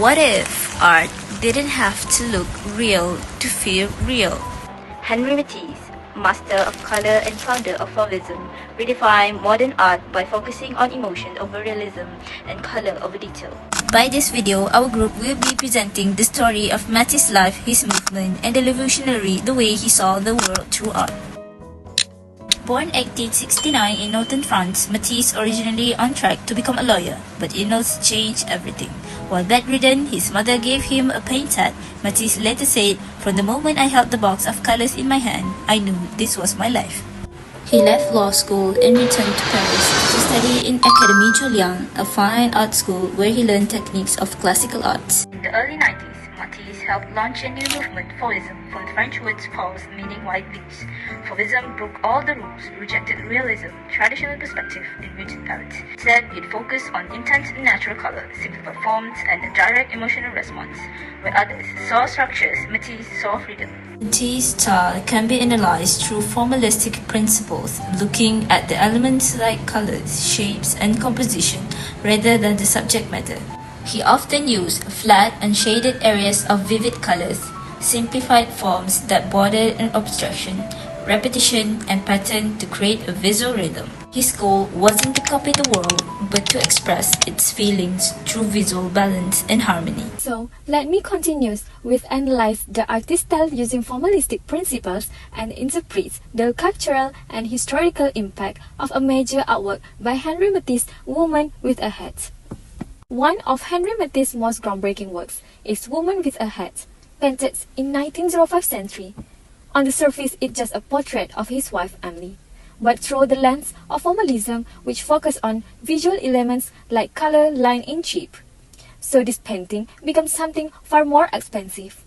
What if art didn't have to look real to feel real? Henri Matisse, master of color and founder of Fauvism, redefined modern art by focusing on emotion over realism and color over detail. By this video, our group will be presenting the story of Matisse's life, his movement, and the revolutionary the way he saw the world through art. Born 1869 in northern France, Matisse originally on track to become a lawyer, but illness changed everything. While bedridden, his mother gave him a paint set. Matisse later said, "From the moment I held the box of colors in my hand, I knew this was my life." He left law school and returned to Paris to study in Académie Julian, a fine art school where he learned techniques of classical arts. In the early 90s, Mattisse helped launch a new movement, Fauvism, from the French words fauves, meaning white leaves. Fauvism broke all the rules, rejected realism, traditional perspective, and rigid palettes. Instead, it focused on intense and natural color, simplified forms, and a direct emotional response. Where others saw structures, Matisse saw freedom. Matisse's style can be analyzed through formalistic principles, looking at the elements like colors, shapes, and composition, rather than the subject matter. He often used flat, unshaded areas of vivid colors, simplified forms that bordered on abstraction, repetition, and pattern to create a visual rhythm. His goal wasn't to copy the world, but to express its feelings through visual balance and harmony. So, let me continue with analyze the artist's style using formalistic principles and interpret the cultural and historical impact of a major artwork by Henri Matisse, Woman with a Hat. One of Henri Matisse's most groundbreaking works is Woman with a Hat, painted in 1905 century. On the surface, it's just a portrait of his wife Emily, but through the lens of formalism, which focus on visual elements like color, line, and shape. So this painting becomes something far more expensive.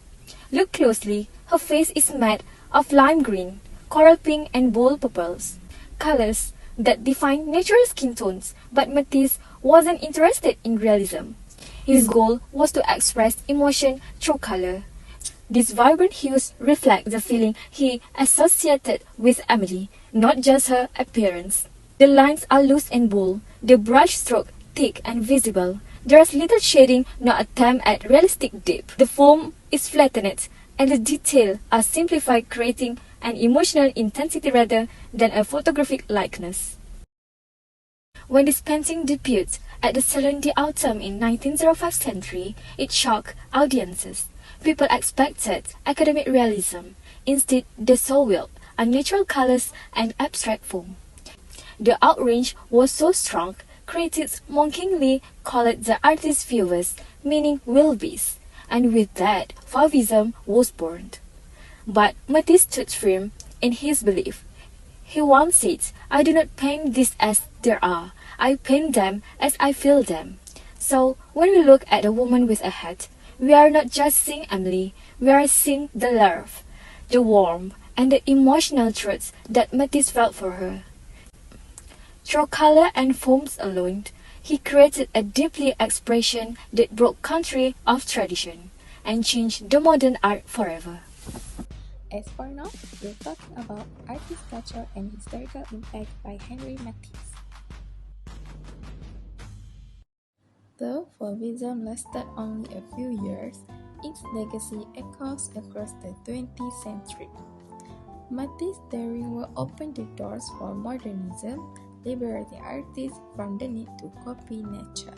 Look closely, her face is made of lime green, coral pink, and bold purples, colors that define natural skin tones, but Matisse wasn't interested in realism. His goal was to express emotion through color. These vibrant hues reflect the feeling he associated with Emily, not just her appearance. The lines are loose and bold, the brush stroke thick and visible. There is little shading, no attempt at realistic depth. The form is flattened, and the details are simplified, creating an emotional intensity rather than a photographic likeness. When this painting debuted at the Salon d'Automne in 1905 century, it shocked audiences. People expected academic realism. Instead, they saw wild, unnatural colors and abstract form. The outrage was so strong, critics mockingly called the artist's viewers, meaning wildebeest, and with that, Fauvism was born. But Matisse stood firm in his belief. He once said, "I do not paint these as they are, I paint them as I feel them." So, when we look at a woman with a hat, we are not just seeing Emily, we are seeing the love, the warmth, and the emotional truths that Matisse felt for her. Through color and forms alone, he created a deeply expression that broke country of tradition and changed the modern art forever. As for now, we're talking about artist culture and historical impact by Henri Matisse. Though Fauvism lasted only a few years, its legacy echoes across the 20th century. Matisse's daring will open the doors for modernism, liberating artists from the need to copy nature.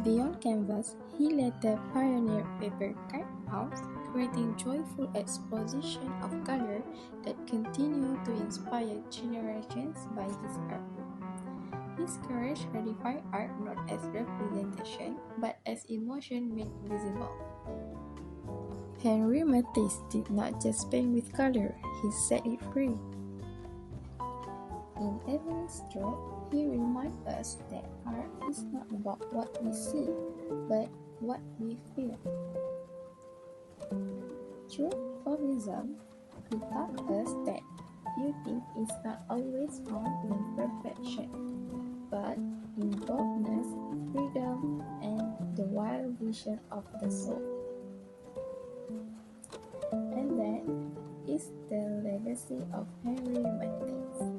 Beyond canvas, he later pioneered paper cutouts, creating joyful exposition of color that continue to inspire generations by his art. His courage redefined art not as representation, but as emotion made visible. Henri Matisse did not just paint with color, he set it free. In every stroke, he reminds us that art is not about what we see, but what we feel. Through Fauvism, he taught us that beauty is not always found in perfection, but in boldness, freedom, and the wild vision of the soul. And that is the legacy of Henri Matisse.